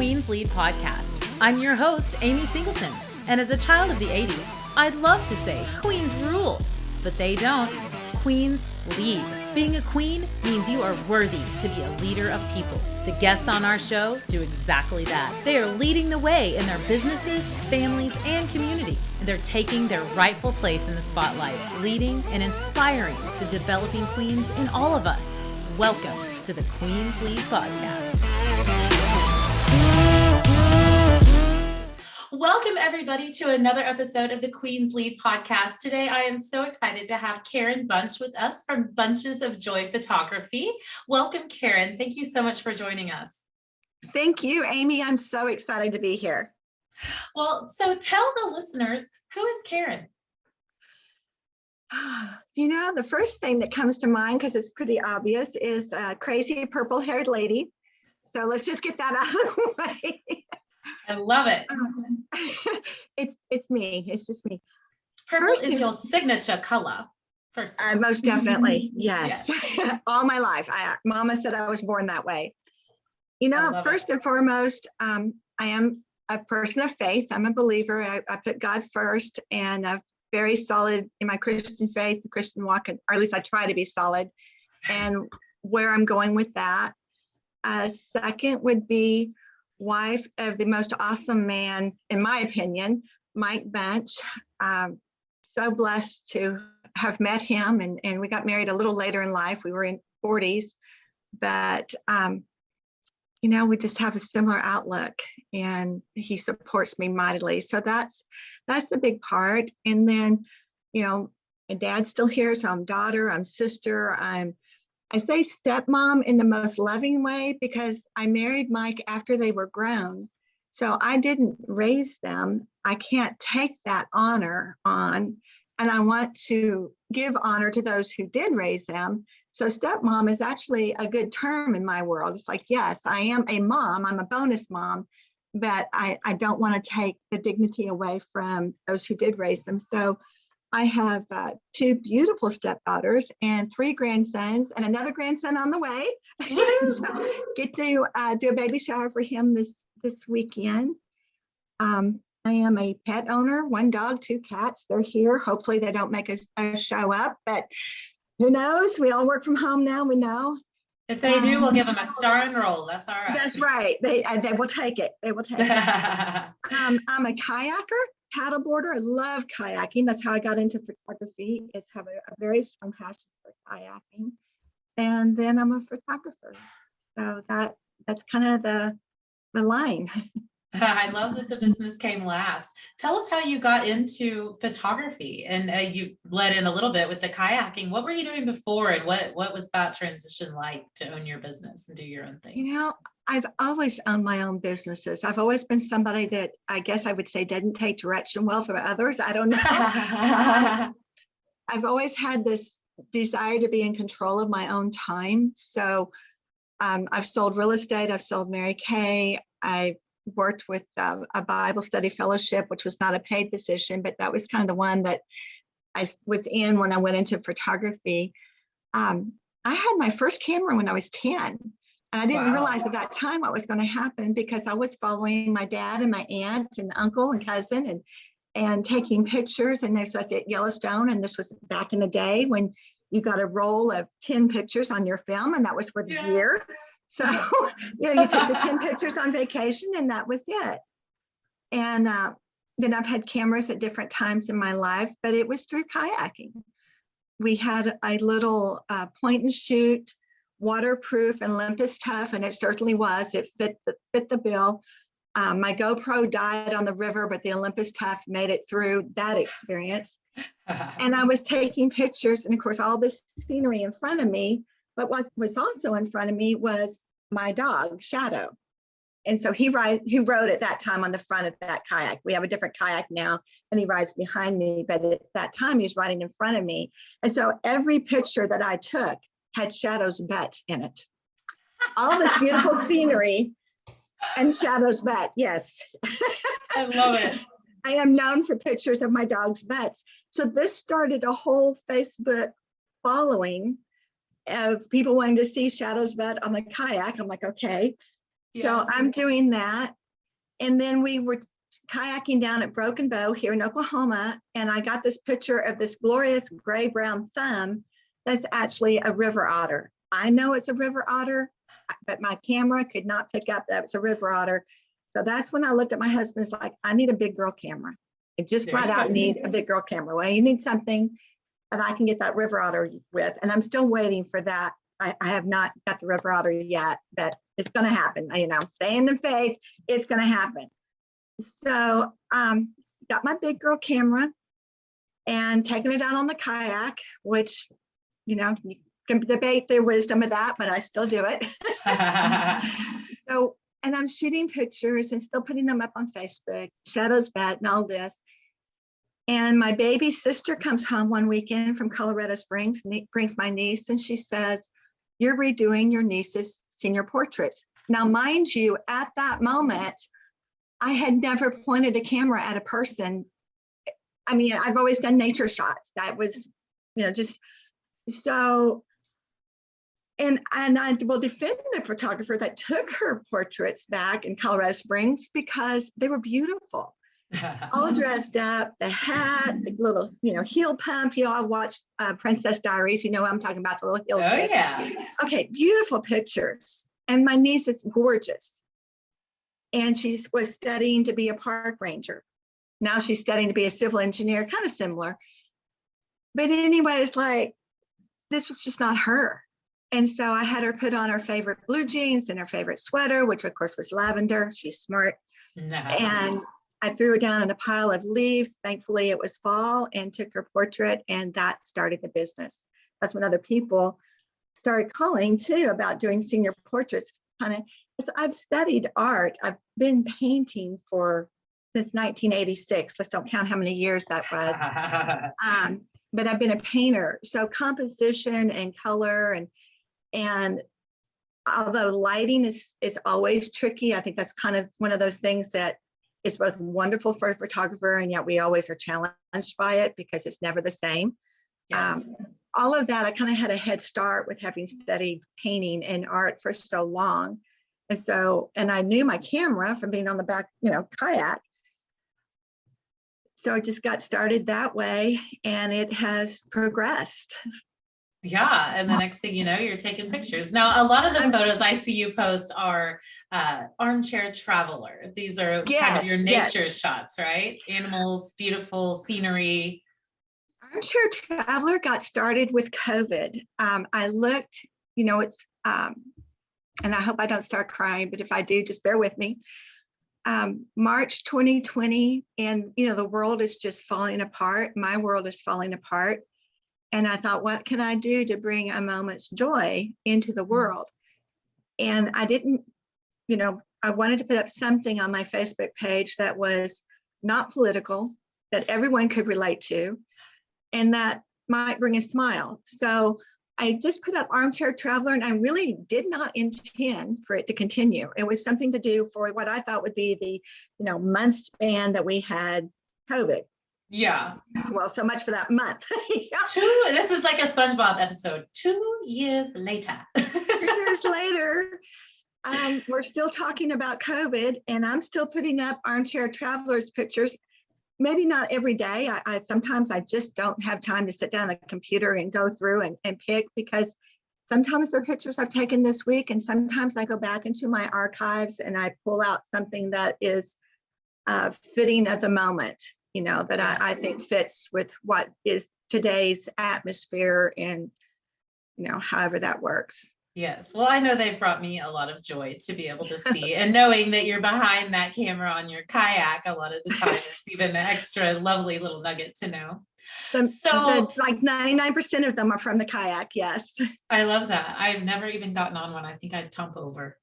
Queen's Lead podcast. I'm your host, Amy Singleton, and as a child of the 80s, I'd love to say Queens rule, but they don't. Queens lead. Being a queen means you are worthy to be a leader of people. The guests on our show do exactly that. They are leading the way in their businesses, families, and communities. They're taking their rightful place in the spotlight, leading and inspiring the developing queens in all of us. Welcome to the Queen's Lead podcast. Welcome, everybody, to another episode of the Queen's Lead podcast. Today, I am so excited to have Karen Bunch with us from Bunches of Joy Photography. Welcome, Karen. Thank you so much for joining us. Thank you, Amy. I'm so excited to be here. Well, so tell the listeners, who is Karen? You know, the first thing that comes to mind, because it's pretty obvious, is a crazy purple-haired lady. So let's just get that out of the way. I love it. It's me. It's just me. Purple is your signature color. First, most definitely, yes. All my life, Mama said I was born that way. You know, first and foremost, I am a person of faith. I'm a believer. I put God first, and I'm very solid in my Christian faith, the Christian walk, or at least I try to be solid. And where I'm going with that. Second would be wife of the most awesome man, in my opinion, Mike Bunch. So blessed to have met him, and we got married a little later in life. We were in 40s, but you know, we just have a similar outlook, and he supports me mightily. So that's the big part. And then, you know, my dad's still here, so I'm daughter, I'm sister, I say stepmom in the most loving way, because I married Mike after they were grown. So I didn't raise them. I can't take that honor on, and I want to give honor to those who did raise them. So stepmom is actually a good term in my world. It's like, yes, I am a mom, I'm a bonus mom, but I don't want to take the dignity away from those who did raise them. So I have two beautiful stepdaughters and 3 grandsons and another grandson on the way. So get to do a baby shower for him this weekend. I am a pet owner, 1 dog, 2 cats. They're here. Hopefully they don't make us show up, but who knows? We all work from home now, we know. If they do, we'll give them a star and roll. That's all right. That's right. They will take it. They will take it. I'm a kayaker. Paddleboarder. I love kayaking. That's how I got into photography, is have a very strong passion for kayaking. And then I'm a photographer. So that's kind of the line. I love that the business came last. Tell us how you got into photography, and you led in a little bit with the kayaking. What were you doing before, and what was that transition like to own your business and do your own thing? You know, I've always owned my own businesses. I've always been somebody that I guess I would say didn't take direction well from others. I don't know. I've always had this desire to be in control of my own time. So I've sold real estate. I've sold Mary Kay. I worked with a Bible study fellowship, which was not a paid position, but that was kind of the one that I was in when I went into photography. I had my first camera when I was 10, and I didn't realize at that time what was going to happen, because I was following my dad and my aunt and uncle and cousin and taking pictures. And this was at Yellowstone, and this was back in the day when you got a roll of 10 pictures on your film, and that was for the year. So, you know, you took the 10 pictures on vacation, and that was it. And then I've had cameras at different times in my life, but it was through kayaking. We had a little point and shoot, waterproof and Olympus tough, and it certainly was. It fit the bill. My GoPro died on the river, but the Olympus tough made it through that experience. And I was taking pictures, and of course, all this scenery in front of me. But what was also in front of me was my dog, Shadow. And so he rode at that time on the front of that kayak. We have a different kayak now, and he rides behind me. But at that time, he was riding in front of me. And so every picture that I took had Shadow's butt in it. All this beautiful scenery and Shadow's butt, yes. I love it. I am known for pictures of my dog's butts. So this started a whole Facebook following of people wanting to see Shadow's butt on the kayak. I'm like, okay. So Yes. I'm doing that. And then we were kayaking down at Broken Bow here in Oklahoma. And I got this picture of this glorious gray brown thumb that's actually a river otter. I know it's a river otter, but my camera could not pick up that it's a river otter. So that's when I looked at my husband's like, I need a big girl camera. I just There flat you out go. need a big girl camera. Well, you need something that I can get that river otter with. And I'm still waiting for that. I have not got the river otter yet, but it's going to happen. You know, staying in faith, it's going to happen. So got my big girl camera and taking it out on the kayak, which, you know, you can debate the wisdom of that, but I still do it. So, and I'm shooting pictures and still putting them up on Facebook, Shadows Bet and all this. And my baby sister comes home one weekend from Colorado Springs, brings my niece, and she says, you're redoing your niece's senior portraits. Now, mind you, at that moment, I had never pointed a camera at a person. I mean, I've always done nature shots. That was, you know, just so. And I will defend the photographer that took her portraits back in Colorado Springs because they were beautiful. All dressed up, the hat, the little, you know, heel pump. You all watched Princess Diaries. You know what I'm talking about, the little heel. Oh, pump. yeah. Okay, beautiful pictures. And my niece is gorgeous. And she was studying to be a park ranger. Now she's studying to be a civil engineer, kind of similar. But anyway, it's like, this was just not her. And so I had her put on her favorite blue jeans and her favorite sweater, which of course was lavender. She's smart. No. And I threw her down in a pile of leaves. Thankfully, it was fall, and took her portrait, and that started the business. That's when other people started calling too about doing senior portraits. I've studied art. I've been painting since 1986. Let's don't count how many years that was. But I've been a painter. So composition and color and although lighting is always tricky, I think that's kind of one of those things that is both wonderful for a photographer, and yet we always are challenged by it because it's never the same. Yes. All of that, I kind of had a head start with having studied painting and art for so long. And I knew my camera from being on the back, you know, kayak. So I just got started that way, and it has progressed. Yeah. And the next thing you know, you're taking pictures. Now, a lot of the photos I see you post are armchair traveler. These are kind of your nature shots, right? Animals, beautiful scenery. Armchair Traveler got started with COVID. I looked, you know, it's, and I hope I don't start crying, but if I do, just bear with me. March 2020, and, you know, the world is just falling apart. My world is falling apart. And I thought, what can I do to bring a moment's joy into the world? And I didn't, you know, I wanted to put up something on my Facebook page that was not political, that everyone could relate to, and that might bring a smile. So I just put up Armchair Traveler, and I really did not intend for it to continue. It was something to do for what I thought would be the, you know, month span that we had COVID. Yeah. Well, so much for that month. This is like a SpongeBob episode. 2 years later. 2 years later, we're still talking about COVID, and I'm still putting up Armchair Travelers pictures. Maybe not every day. I sometimes I just don't have time to sit down at the computer and go through and pick, because sometimes they're pictures I've taken this week, and sometimes I go back into my archives and I pull out something that is fitting of the moment, you know, that Yes. I think fits with what is today's atmosphere, and, you know, however that works. Yes. Well, I know they've brought me a lot of joy to be able to see, and knowing that you're behind that camera on your kayak a lot of the time, it's even an extra lovely little nugget to know. Like 99% of them are from the kayak. Yes. I love that. I've never even gotten on one. I think I'd tump over.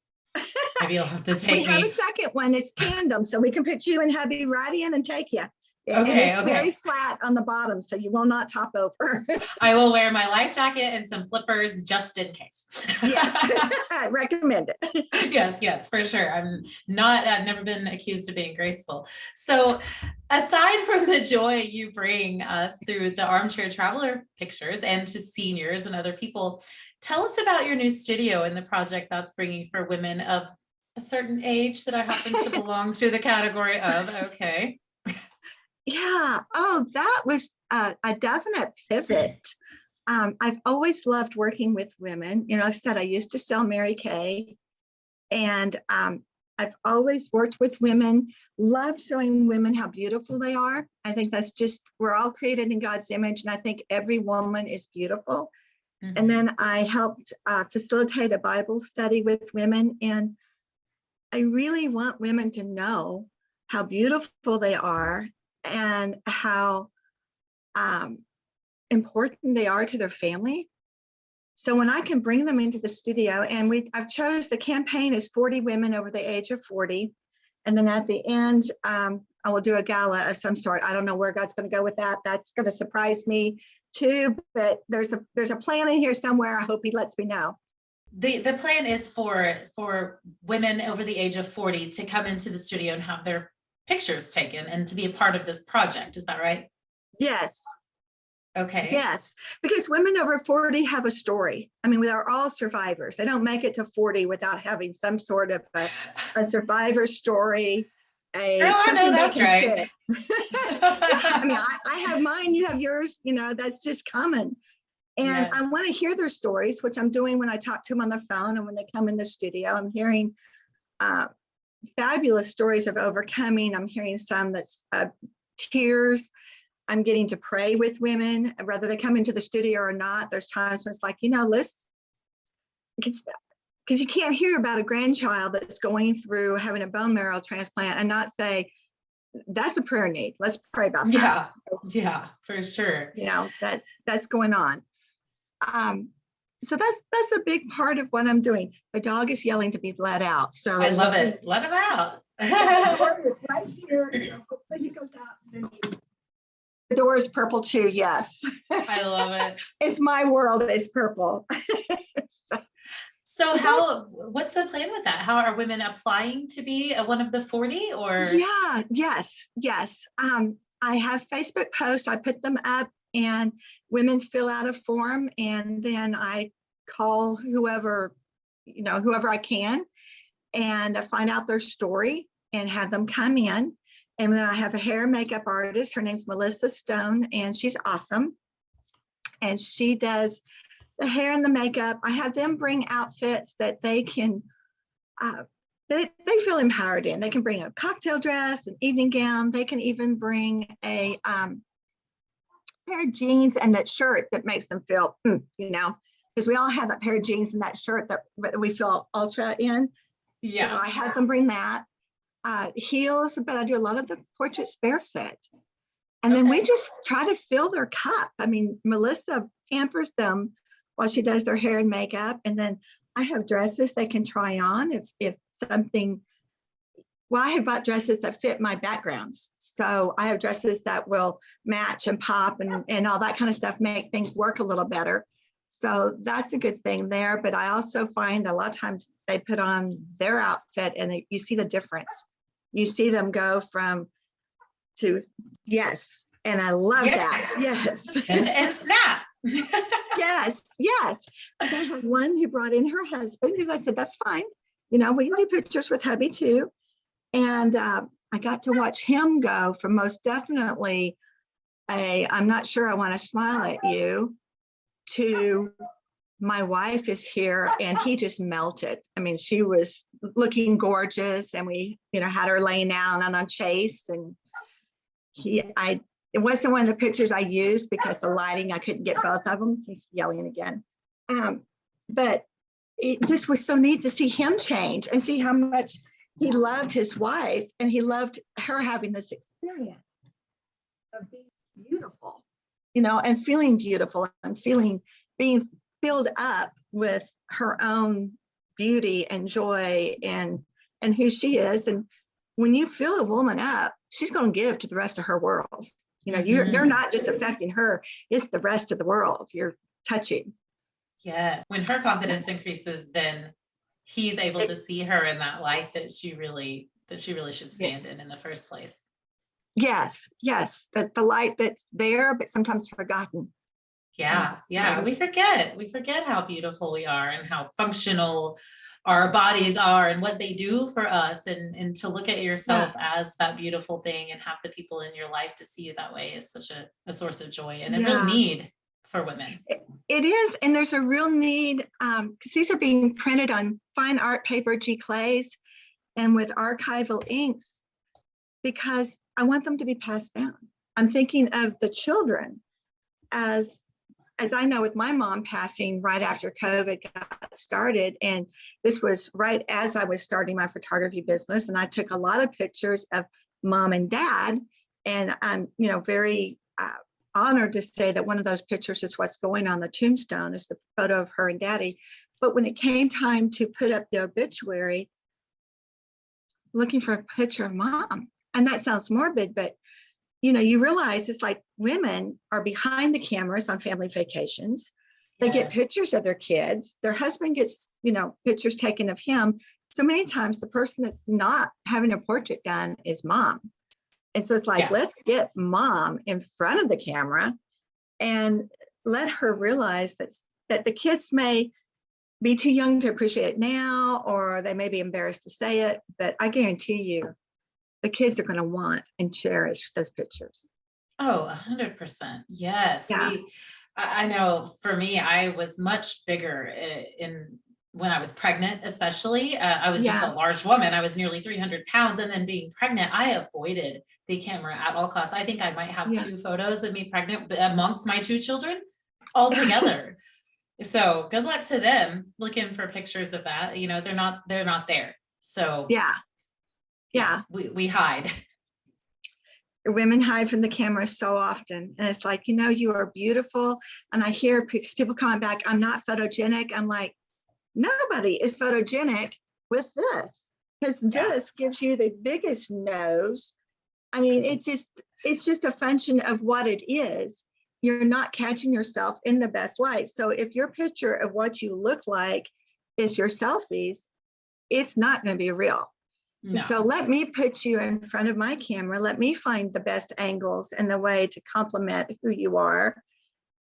Maybe you'll have to take We have me. a second one. It's tandem, so we can put you and hubby right in and take you. Okay, and it's very flat on the bottom, so you will not top over. I will wear my life jacket and some flippers just in case. Yeah, I recommend it. Yes, for sure. I've never been accused of being graceful. So aside from the joy you bring us through the Armchair Traveler pictures and to seniors and other people, tell us about your new studio and the project that's bringing for women of a certain age that I happen to belong to the category of. Okay. Yeah. Oh, that was a definite pivot. I've always loved working with women. You know, I said I used to sell Mary Kay, and I've always worked with women, loved showing women how beautiful they are. I think that's just, we're all created in God's image, and I think every woman is beautiful. Mm-hmm. And then I helped facilitate a Bible study with women, and I really want women to know how beautiful they are and how important they are to their family. So when I can bring them into the studio, and I've chose, the campaign is 40 women over the age of 40. And then at the end, I will do a gala of some sort. I don't know where God's going to go with that. That's going to surprise me too, but there's a plan in here somewhere. I hope he lets me know. The plan is for women over the age of 40 to come into the studio and have their pictures taken and to be a part of this project. Is that right? Yes. Okay. Yes, because women over 40 have a story. I mean, they're all survivors. They don't make it to 40 without having some sort of a survivor story. I know that's right. Share. I mean, I have mine, you have yours, you know, that's just common. And yes. I want to hear their stories, which I'm doing when I talk to them on the phone and when they come in the studio. I'm hearing fabulous stories of overcoming. I'm hearing some that's tears. I'm getting to pray with women, whether they come into the studio or not. There's times when it's like, you know, listen, because you can't hear about a grandchild that's going through having a bone marrow transplant and not say, that's a prayer need. Let's pray about that. Yeah, for sure. You know, that's going on. So that's a big part of what I'm doing. The dog is yelling to be let out. So I love it. Let him out. The door is right here. So he goes out. The door is purple too. Yes. I love it. It's my world. It's purple. So what's the plan with that? How are women applying to be one of the 40 or? Yeah. Yes. I have Facebook posts. I put them up and women fill out a form, and then I call whoever I can and I find out their story and have them come in. And then I have a hair and makeup artist. Her name's Melissa Stone, and she's awesome. And she does the hair and the makeup. I have them bring outfits that they can, they feel empowered in. They can bring a cocktail dress, an evening gown. They can even bring a pair of jeans and that shirt that makes them feel, you know, because we all have that pair of jeans and that shirt that we feel ultra in. Yeah. So I have them bring that. Heels, but I do a lot of the portraits barefoot. And then we just try to fill their cup. I mean, Melissa pampers them while she does their hair and makeup. And then I have dresses they can try on if something, well, I have bought dresses that fit my backgrounds. So I have dresses that will match and pop and all that kind of stuff, make things work a little better. So that's a good thing there. But I also find a lot of times they put on their outfit and you see the difference. You see them go from to yes. And I love that. Yes. And snap. Yes. I had one who brought in her husband because I said, that's fine. You know, we can do pictures with hubby too. And I got to watch him go from most definitely I'm not sure I want to smile at you to my wife is here, and he just melted. I mean, she was looking gorgeous, and we, had her laying down on a chase, and it wasn't one of the pictures I used because the lighting, I couldn't get both of them. He's yelling again. But it just was so neat to see him change and see how much he loved his wife, and he loved her having this experience of being beautiful, and feeling beautiful and being filled up with her own beauty and joy and who she is. And when you fill a woman up, she's going to give to the rest of her world. They're not just affecting her, it's the rest of the world you're touching. Yes. When her confidence increases, then he's able to see her in that light that she really should stand in the first place. Yes. That the light that's there, but sometimes forgotten. Yeah. We forget how beautiful we are and how functional our bodies are and what they do for us, and to look at yourself as that beautiful thing and have the people in your life to see you that way is such a source of joy and a real need for women. It is, and there's a real need because these are being printed on fine art paper, G-clays, and with archival inks, because I want them to be passed down. I'm thinking of the children, as I know with my mom passing right after COVID got started, and this was right as I was starting my photography business, and I took a lot of pictures of mom and dad, and I'm very honored to say that one of those pictures is what's going on the tombstone, is the photo of her and daddy. But when it came time to put up the obituary, looking for a picture of mom, and that sounds morbid, but you realize it's like women are behind the cameras on family vacations. They get pictures of their kids. Their husband gets, pictures taken of him. So many times the person that's not having a portrait done is mom. And so it's like, let's get mom in front of the camera and let her realize that the kids may be too young to appreciate it now, or they may be embarrassed to say it, but I guarantee you, the kids are going to want and cherish those pictures. Oh, 100%. Yes. Yeah. I know for me, I was much bigger when I was pregnant, especially. I was just a large woman. I was nearly 300 pounds. And then being pregnant, I avoided the camera at all costs. I think I might have 2 photos of me pregnant amongst my 2 children altogether. So good luck to them looking for pictures of that. They're not there. So yeah, we hide. Women hide from the camera so often, and it's like, you are beautiful. And I hear people coming back, I'm not photogenic. I'm like, nobody is photogenic with this, because this gives you the biggest nose. I mean, it's just a function of what it is. You're not catching yourself in the best light. So if your picture of what you look like is your selfies, it's not going to be real. No. So let me put you in front of my camera. Let me find the best angles and the way to complement who you are.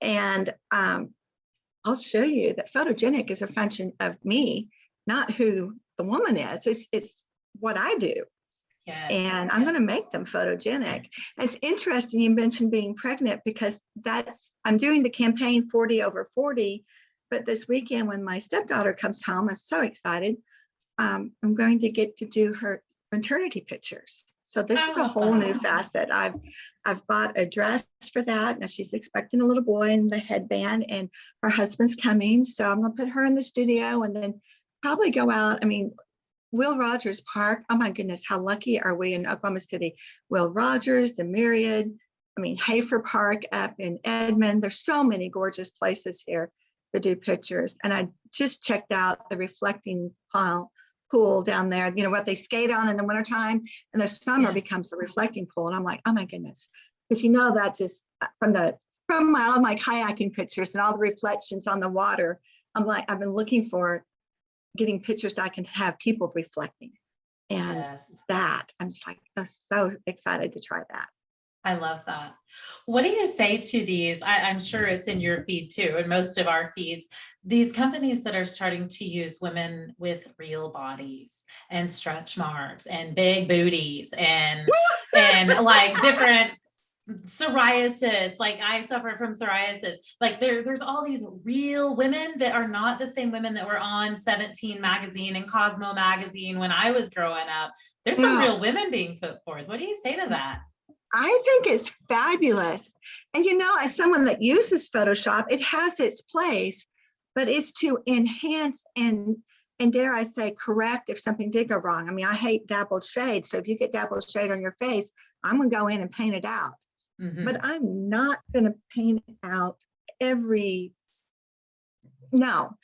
And I'll show you that photogenic is a function of me, not who the woman is. It's what I do. Yes, and I'm going to make them photogenic. It's interesting you mentioned being pregnant, because I'm doing the campaign 40 over 40. But this weekend when my stepdaughter comes home, I'm so excited. I'm going to get to do her maternity pictures. So this is a whole new facet. I've bought a dress for that. Now she's expecting a little boy in the headband, and her husband's coming. So I'm going to put her in the studio and then probably go out. I mean, Will Rogers Park. Oh my goodness, how lucky are we in Oklahoma City? Will Rogers, the Myriad, Hafer Park up in Edmond. There's so many gorgeous places here to do pictures. And I just checked out the reflecting pool down there, what they skate on in the wintertime, and the summer becomes a reflecting pool. And I'm like, oh my goodness, because that just from all my kayaking pictures and all the reflections on the water, I'm like, I've been looking for getting pictures that I can have people reflecting. And that I'm just like, I'm so excited to try that. I love that. What do you say to these? I'm sure it's in your feed too, and most of our feeds, these companies that are starting to use women with real bodies and stretch marks and big booties and like different psoriasis. Like I suffer from psoriasis. Like there's all these real women that are not the same women that were on 17 magazine and Cosmo magazine when I was growing up. There's some real women being put forth. What do you say to that? I think it's fabulous. And as someone that uses Photoshop, it has its place, but it's to enhance and dare I say, correct if something did go wrong. I mean, I hate dabbled shade. So if you get dabbled shade on your face, I'm going to go in and paint it out. Mm-hmm. But I'm not going to paint out no.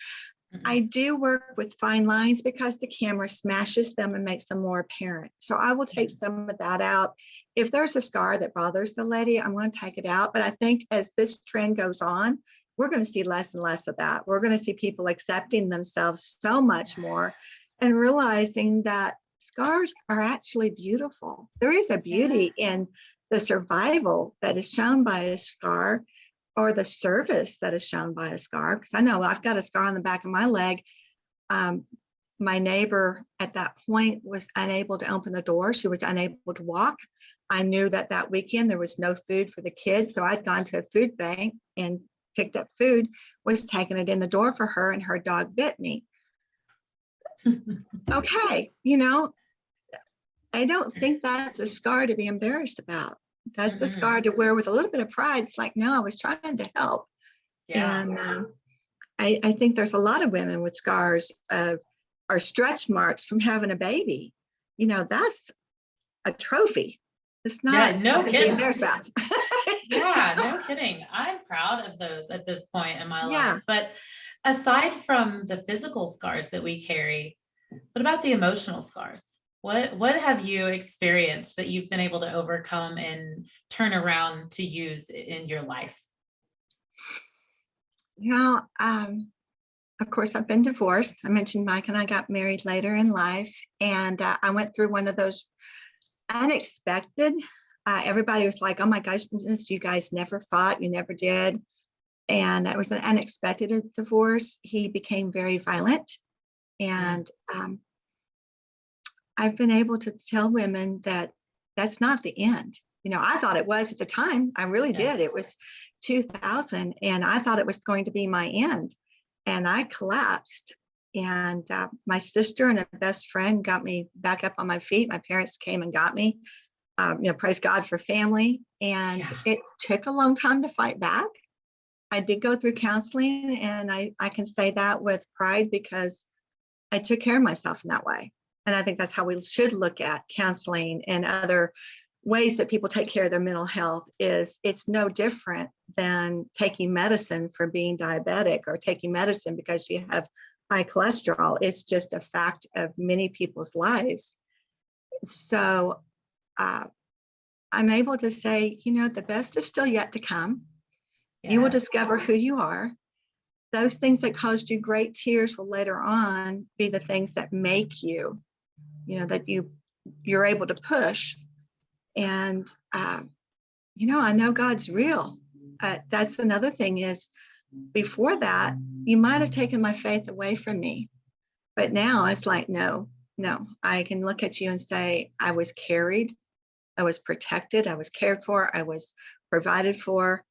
I do work with fine lines because the camera smashes them and makes them more apparent. So I will take some of that out. If there's a scar that bothers the lady, I'm going to take it out. But I think as this trend goes on, we're going to see less and less of that. We're going to see people accepting themselves so much more and realizing that scars are actually beautiful. There is a beauty in the survival that is shown by a scar, or the service that is shown by a scar. Because I know I've got a scar on the back of my leg. My my neighbor at that point was unable to open the door. She was unable to walk. I knew that that weekend there was no food for the kids. So I'd gone to a food bank and picked up food, was taking it in the door for her, and her dog bit me. Okay, I don't think that's a scar to be embarrassed about. That's the scar to wear with a little bit of pride. It's like, no, I was trying to help. Yeah. And I think there's a lot of women with scars or stretch marks from having a baby. That's a trophy. It's not something to be embarrassed about. Yeah, no kidding. I'm proud of those at this point in my Yeah. life. But aside from the physical scars that we carry, what about the emotional scars? What have you experienced that you've been able to overcome and turn around to use in your life? Of course, I've been divorced. I mentioned Mike and I got married later in life, and I went through one of those unexpected. Everybody was like, "Oh my gosh, you guys never fought. You never did." And it was an unexpected divorce. He became very violent, and I've been able to tell women that that's not the end. I thought it was at the time. I really did. It was 2000, and I thought it was going to be my end. And I collapsed. And my sister and a best friend got me back up on my feet. My parents came and got me. Praise God for family. And it took a long time to fight back. I did go through counseling, and I can say that with pride because I took care of myself in that way. And I think that's how we should look at counseling and other ways that people take care of their mental health. Is it's no different than taking medicine for being diabetic or taking medicine because you have high cholesterol. It's just a fact of many people's lives. So I'm able to say, the best is still yet to come. Yes. You will discover who you are. Those things that caused you great tears will later on be the things that make you, that you're able to push. And, I know God's real. That's another thing is before that, you might have taken my faith away from me. But now it's like, no, I can look at you and say, I was carried, I was protected, I was cared for, I was provided for.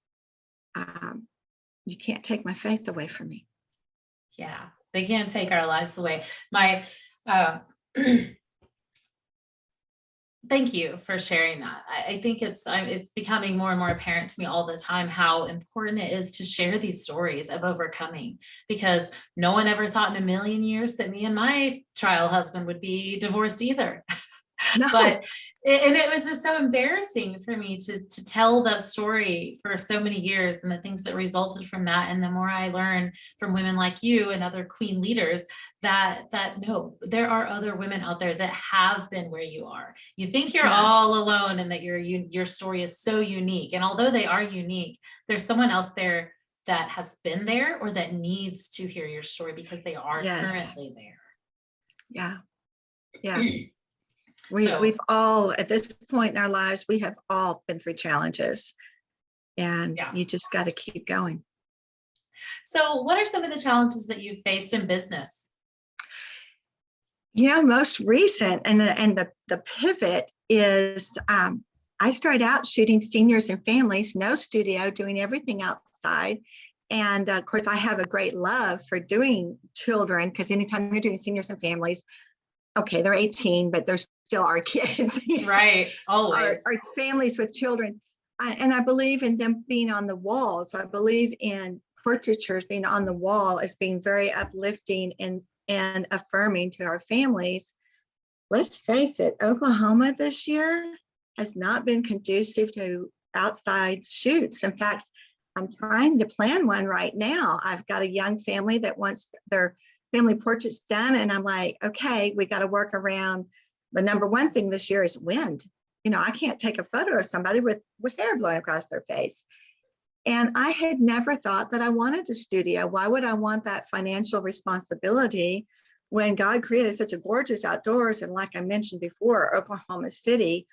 You can't take my faith away from me. Yeah, they can't take our lives away. My thank you for sharing that. I think it's becoming more and more apparent to me all the time how important it is to share these stories of overcoming, because no one ever thought in a million years that me and my trial husband would be divorced either. No. But it was just so embarrassing for me to tell that story for so many years and the things that resulted from that. And the more I learn from women like you and other queen leaders that no, there are other women out there that have been where you are. You think you're all alone and that your story is so unique. And although they are unique, there's someone else there that has been there or that needs to hear your story because they are currently there. Yeah. We've all, at this point in our lives, we have all been through challenges, and you just got to keep going. So what are some of the challenges that you've faced in business? Most recent and the pivot is I started out shooting seniors and families, no studio, doing everything outside. And of course, I have a great love for doing children, because anytime you're doing seniors and families, okay, they're 18, but they're still our kids. Right, always. Our families with children. And I believe in them being on the wall. So I believe in portraitures being on the wall as being very uplifting and affirming to our families. Let's face it, Oklahoma this year has not been conducive to outside shoots. In fact, I'm trying to plan one right now. I've got a young family that wants their family portraits done. And I'm like, okay, we got to work around the number one thing this year is wind. I can't take a photo of somebody with hair blowing across their face. And I had never thought that I wanted a studio. Why would I want that financial responsibility when God created such a gorgeous outdoors? And like I mentioned before, Oklahoma City,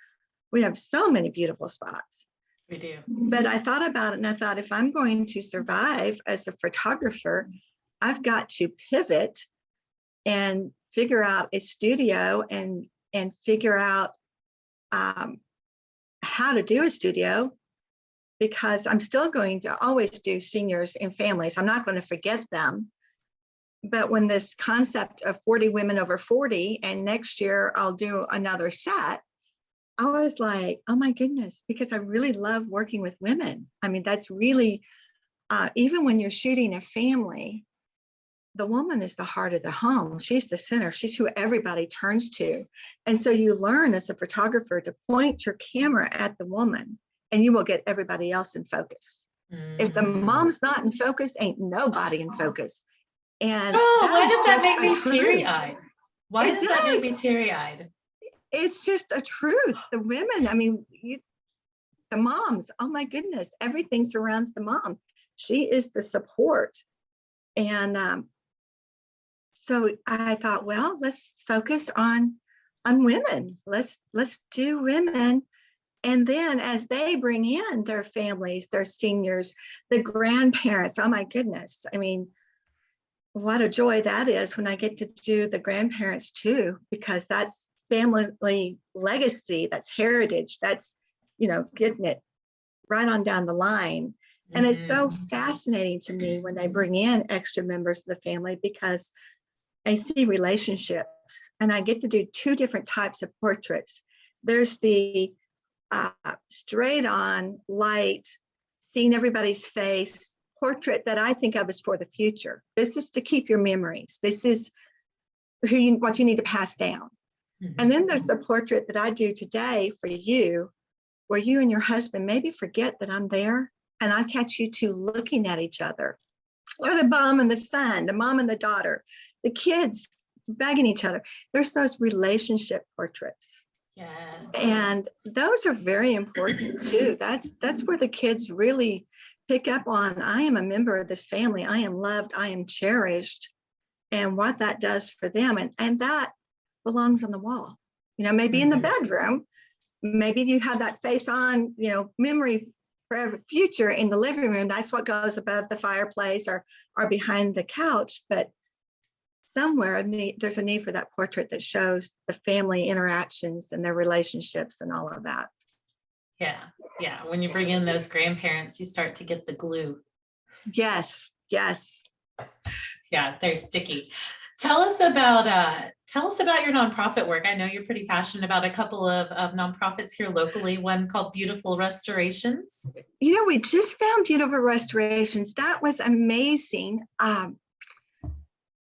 we have so many beautiful spots. We do. But I thought about it and I thought, if I'm going to survive as a photographer, I've got to pivot and figure out a studio and figure out how to do a studio, because I'm still going to always do seniors and families. I'm not going to forget them. But when this concept of 40 women over 40, and next year I'll do another set, I was like, oh my goodness, because I really love working with women. I mean, that's really, even when you're shooting a family, the woman is the heart of the home. She's the center. She's who everybody turns to. And so you learn as a photographer to point your camera at the woman, and you will get everybody else in focus. If the mom's not in focus, ain't nobody in focus. And why does that make me teary-eyed? Why does that make me teary-eyed? It's just a truth. The women, I mean, the moms, oh my goodness, everything surrounds the mom. She is the support. And so I thought, well, let's focus on women. Let's do women. And then as they bring in their families, their seniors, the grandparents, oh my goodness. I mean, what a joy that is when I get to do the grandparents too, because that's family legacy, that's heritage, that's, getting it right on down the line. And it's so fascinating to me when they bring in extra members of the family, because I see relationships, and I get to do two different types of portraits. There's the straight on light, seeing everybody's face portrait that I think of as for the future. This is to keep your memories. This is what you need to pass down. And then there's the portrait that I do today for you, where you and your husband maybe forget that I'm there, and I catch you two looking at each other, or the mom and the son, the mom and the daughter, the kids begging each other. There's those relationship portraits. Yes. And those are very important too. That's where the kids really pick up on, I am a member of this family. I am loved. I am cherished. And what that does for them. And that belongs on the wall, maybe in the bedroom, maybe you have that face on, memory forever future in the living room. That's what goes above the fireplace or behind the couch. But somewhere there's a need for that portrait that shows the family interactions and their relationships and all of that. Yeah. When you bring in those grandparents, you start to get the glue. Yes. Yeah, they're sticky. Tell us about your nonprofit work. I know you're pretty passionate about a couple of nonprofits here locally, one called Beautiful Restorations. We just found Beautiful Restorations. That was amazing.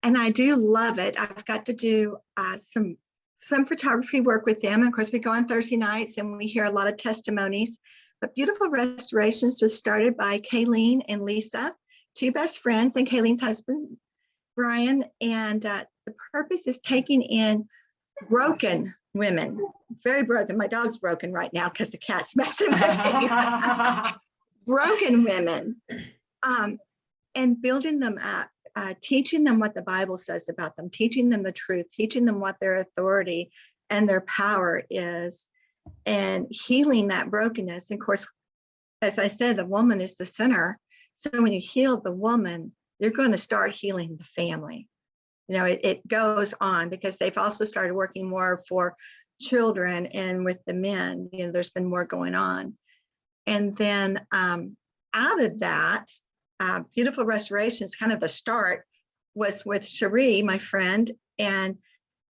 And I do love it. I've got to do some photography work with them. And of course, we go on Thursday nights and we hear a lot of testimonies. But Beautiful Restorations was started by Kayleen and Lisa, two best friends, and Kayleen's husband, Brian. And the purpose is taking in broken women, very broken. My dog's broken right now because the cat's messing with me. Broken women, and building them up. Teaching them what the Bible says about them, teaching them the truth, teaching them what their authority and their power is, and healing that brokenness. And of course, as I said, the woman is the center. So when you heal the woman, you're going to start healing the family. It goes on, because they've also started working more for children and with the men. There's been more going on. And then out of that, Beautiful Restorations, kind of the start was with Cherie, my friend, and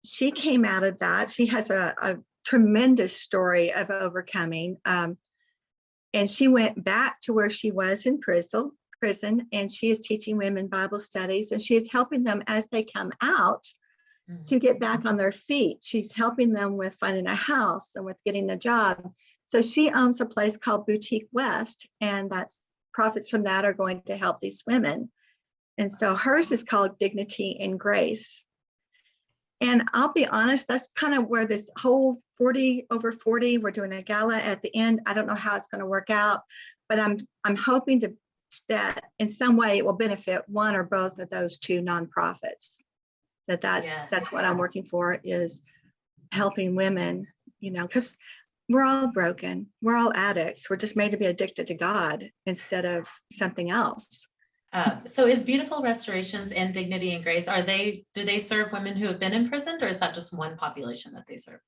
she came out of that. She has a tremendous story of overcoming, and she went back to where she was in prison, and she is teaching women Bible studies, and she is helping them as they come out to get back on their feet. She's helping them with finding a house and with getting a job. So she owns a place called Boutique West, and that's profits from that are going to help these women. And so hers is called Dignity and Grace. And I'll be honest, that's kind of where this whole 40 over 40, we're doing a gala at the end. I don't know how it's going to work out, but I'm hoping that in some way it will benefit one or both of those two nonprofits. That's what I'm working for, is helping women, because we're all broken. We're all addicts. We're just made to be addicted to God instead of something else. So is Beautiful Restorations and Dignity and Grace, do they serve women who have been imprisoned, or is that just one population that they serve?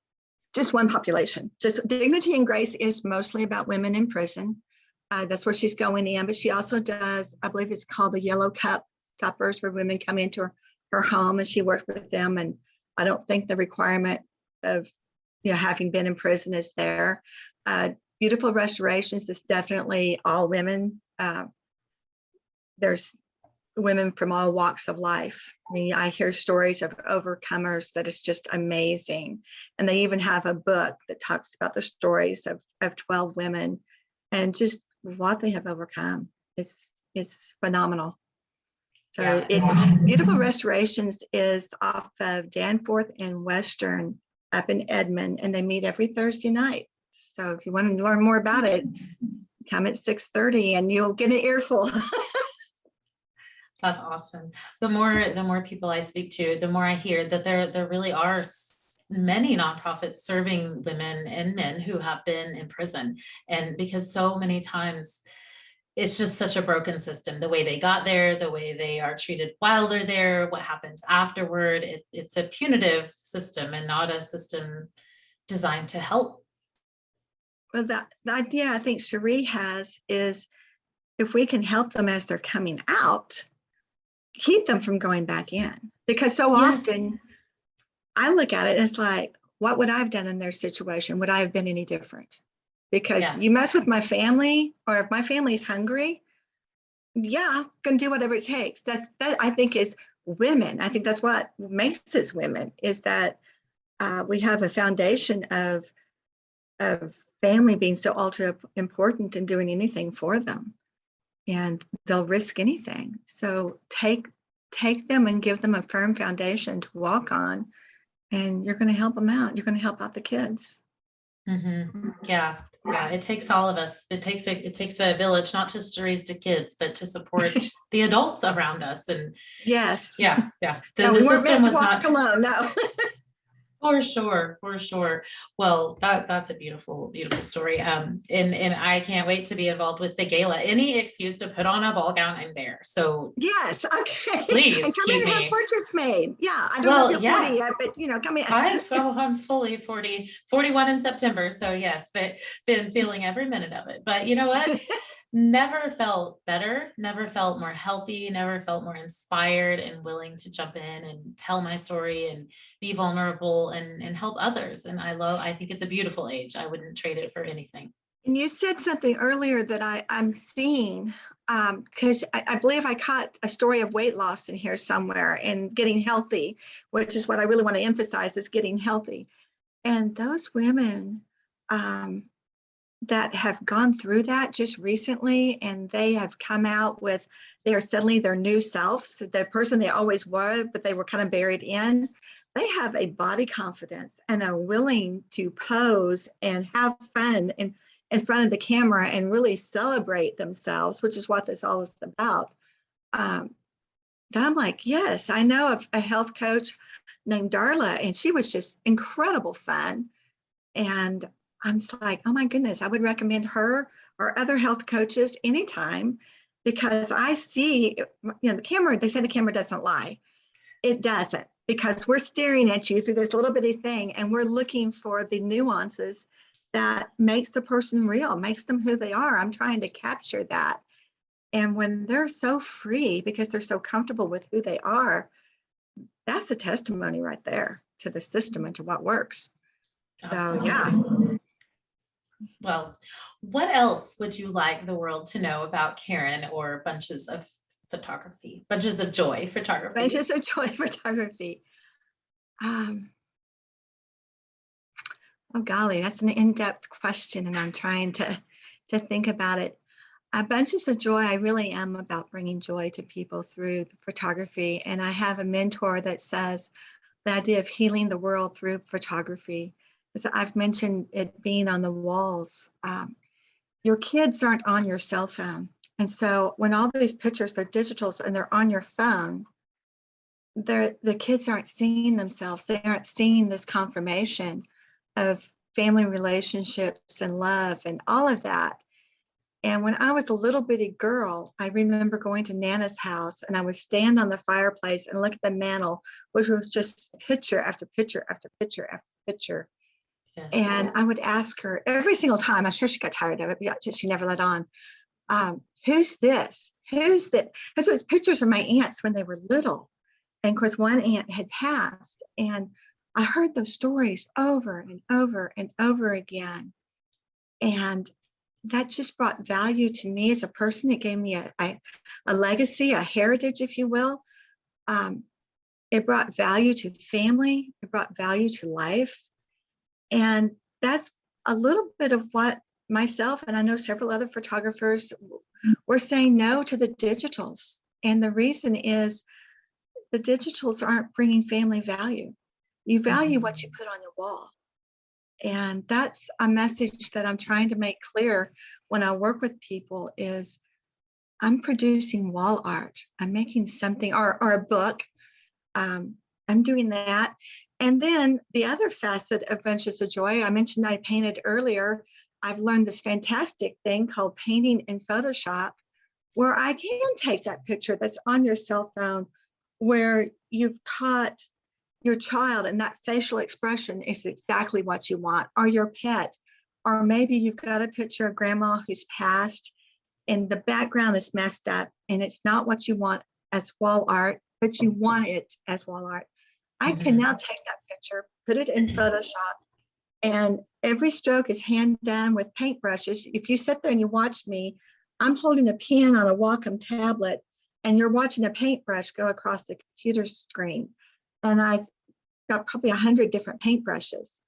Just one population. Just Dignity and Grace is mostly about women in prison. That's where she's going in, but she also does, I believe it's called the Yellow Cup suppers, where women come into her home and she works with them. And I don't think the requirement of, having been in prison is there. Beautiful Restorations is definitely all women. There's women from all walks of life. I mean, I hear stories of overcomers that is just amazing. And they even have a book that talks about the stories of 12 women and just what they have overcome. It's phenomenal. So it's Beautiful Restorations is off of Danforth and Western up in Edmond, and they meet every Thursday night. So if you want to learn more about it, come at 6:30 and you'll get an earful. That's awesome. The more people I speak to, the more I hear that there really are many nonprofits serving women and men who have been in prison. And because so many times it's just such a broken system, the way they got there, the way they are treated while they're there, what happens afterward. It's a punitive system and not a system designed to help. Well, the idea I think Cherie has is if we can help them as they're coming out, keep them from going back in. Because so often I look at it and it's like, what would I have done in their situation? Would I have been any different? Because you mess with my family, or if my family's hungry, I'm gonna do whatever it takes. That I think is women. I think that's what makes us women, is that we have a foundation of family being so ultra important and doing anything for them, and they'll risk anything. So take them and give them a firm foundation to walk on, and you're going to help them out. You're going to help out the kids. Mm-hmm. Yeah. It takes all of us. It takes a village, not just to raise the kids, but to support the adults around us. And yes, yeah. The system was not alone. No. For sure. Well, that's a beautiful story. And I can't wait to be involved with the gala. Any excuse to put on a ball gown, I'm there. So yes, okay. Please and come in and have portraits made. Yeah, I don't know if you're 40 yet, but come in. I'm fully 41 in September. So yes, but been feeling every minute of it. But you know what? Never felt better, never felt more healthy, never felt more inspired and willing to jump in and tell my story and be vulnerable and help others. And I think it's a beautiful age. I wouldn't trade it for anything. And you said something earlier that I'm seeing, because I believe I caught a story of weight loss in here somewhere and getting healthy, which is what I really want to emphasize, is getting healthy. And those women, that have gone through that just recently, and they have come out with, they are suddenly their new selves, the person they always were, but they were kind of buried in. They have a body confidence and are willing to pose and have fun in front of the camera and really celebrate themselves, which is what this all is about. That I'm like, yes, I know of a health coach named Darla, and she was just incredible fun. And I'm just like, oh my goodness, I would recommend her or other health coaches anytime, because I see, the camera, they say the camera doesn't lie. It doesn't, because we're staring at you through this little bitty thing and we're looking for the nuances that makes the person real, makes them who they are. I'm trying to capture that. And when they're so free because they're so comfortable with who they are, that's a testimony right there to the system and to what works. So, yeah. Well, what else would you like the world to know about Karen or Bunches of Photography? Bunches of Joy Photography. Bunches of Joy Photography. Oh golly, that's an in-depth question, and I'm trying to think about it. Bunches of Joy, I really am about bringing joy to people through the photography, and I have a mentor that says the idea of healing the world through photography. As I've mentioned it being on the walls. Your kids aren't on your cell phone. And so when all these pictures, they're digitals and they're on your phone, the kids aren't seeing themselves. They aren't seeing this confirmation of family relationships and love and all of that. And when I was a little bitty girl, I remember going to Nana's house, and I would stand on the fireplace and look at the mantle, which was just picture after picture after picture after picture. Yes. And I would ask her every single time, I'm sure she got tired of it, but she never let on. Who's this? Who's that? And so it's pictures of my aunts when they were little. And of course, one aunt had passed, and I heard those stories over and over and over again. And that just brought value to me as a person. It gave me a legacy, a heritage, if you will. It brought value to family. It brought value to life. And that's a little bit of what myself, and I know several other photographers, were saying no to the digitals. And the reason is the digitals aren't bringing family value. You value what you put on your wall. And that's a message that I'm trying to make clear when I work with people is I'm producing wall art. I'm making something, or a book. I'm doing that. And then the other facet of Bunches of Joy, I mentioned I painted earlier. I've learned this fantastic thing called painting in Photoshop, where I can take that picture that's on your cell phone, where you've caught your child and that facial expression is exactly what you want, or your pet, or maybe you've got a picture of grandma who's passed and the background is messed up and it's not what you want as wall art, but you want it as wall art. I can now take that picture, put it in Photoshop, and every stroke is hand done with paintbrushes. If you sit there and you watch me, I'm holding a pen on a Wacom tablet and you're watching a paintbrush go across the computer screen. And I've got probably 100 different paintbrushes.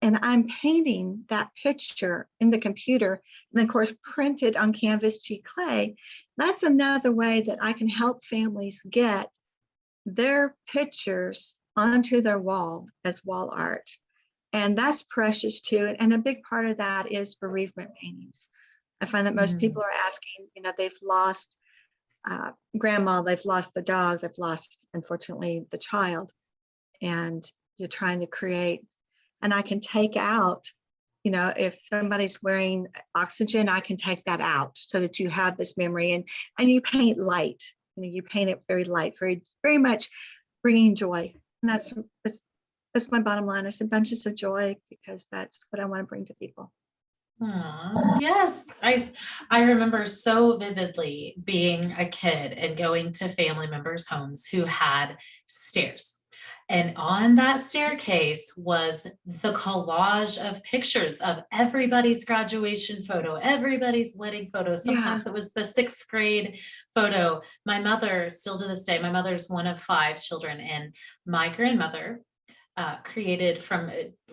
And I'm painting that picture in the computer and of course printed on canvas cheat clay. That's another way that I can help families get their pictures onto their wall as wall art. And that's precious too. And a big part of that is bereavement paintings. I find that most people are asking, they've lost grandma, they've lost the dog, they've lost, unfortunately, the child. And you're trying to create, and I can take out, if somebody's wearing oxygen, I can take that out so that you have this memory, and you paint light, you paint it very light, very, very much bringing joy. And that's my bottom line. I said Bunches of Joy because that's what I want to bring to people. Yes, I remember so vividly being a kid and going to family members' homes who had stairs. And on that staircase was the collage of pictures of everybody's graduation photo, everybody's wedding photo. Sometimes it was the 6th grade photo. My mother, still to this day, my mother's one of 5 children, and my grandmother created from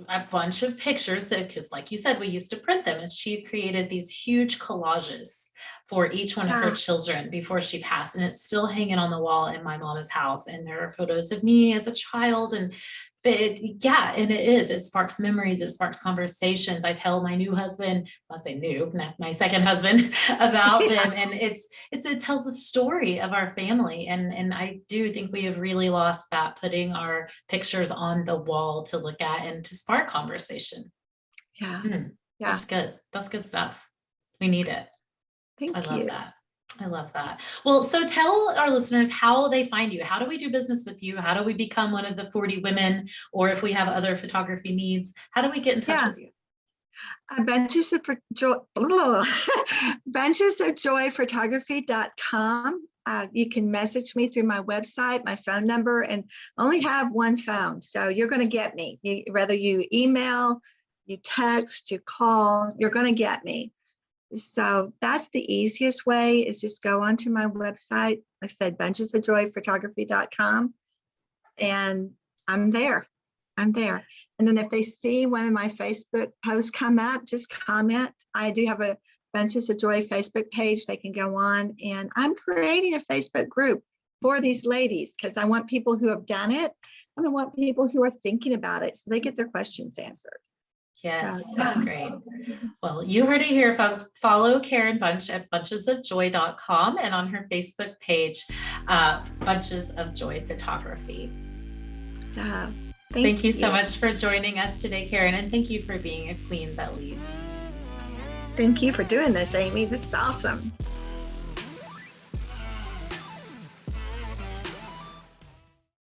a bunch of pictures because like you said, we used to print them, and she created these huge collages for each one of her children before she passed. And it's still hanging on the wall in my mom's house. And there are photos of me as a child, and it sparks memories, it sparks conversations. I tell my new husband, I'll say new, not my second husband, about them. And it tells a story of our family. And I do think we have really lost that, putting our pictures on the wall to look at and to spark conversation. That's good. That's good stuff. We need it. I love that. I love that. Well, so tell our listeners how they find you. How do we do business with you? How do we become one of the 40 women? Or if we have other photography needs, how do we get in touch with you? Bunchesofjoyphotography.com. You can message me through my website, my phone number, and I only have one phone. So you're going to get me. Whether you email, you text, you call, you're going to get me. So that's the easiest way, is just go onto my website. Like I said, bunchesofjoyphotography.com, and I'm there. And then if they see one of my Facebook posts come up, just comment. I do have a Bunches of Joy Facebook page they can go on, and I'm creating a Facebook group for these ladies because I want people who have done it, and I want people who are thinking about it so they get their questions answered. Yes, that's great. Well, you heard it here, folks. Follow Karen Bunch at bunchesofjoy.com and on her Facebook page, Bunches of Joy Photography. Thank you so much for joining us today, Karen, and thank you for being a queen that leads. Thank you for doing this, Amy. This is awesome.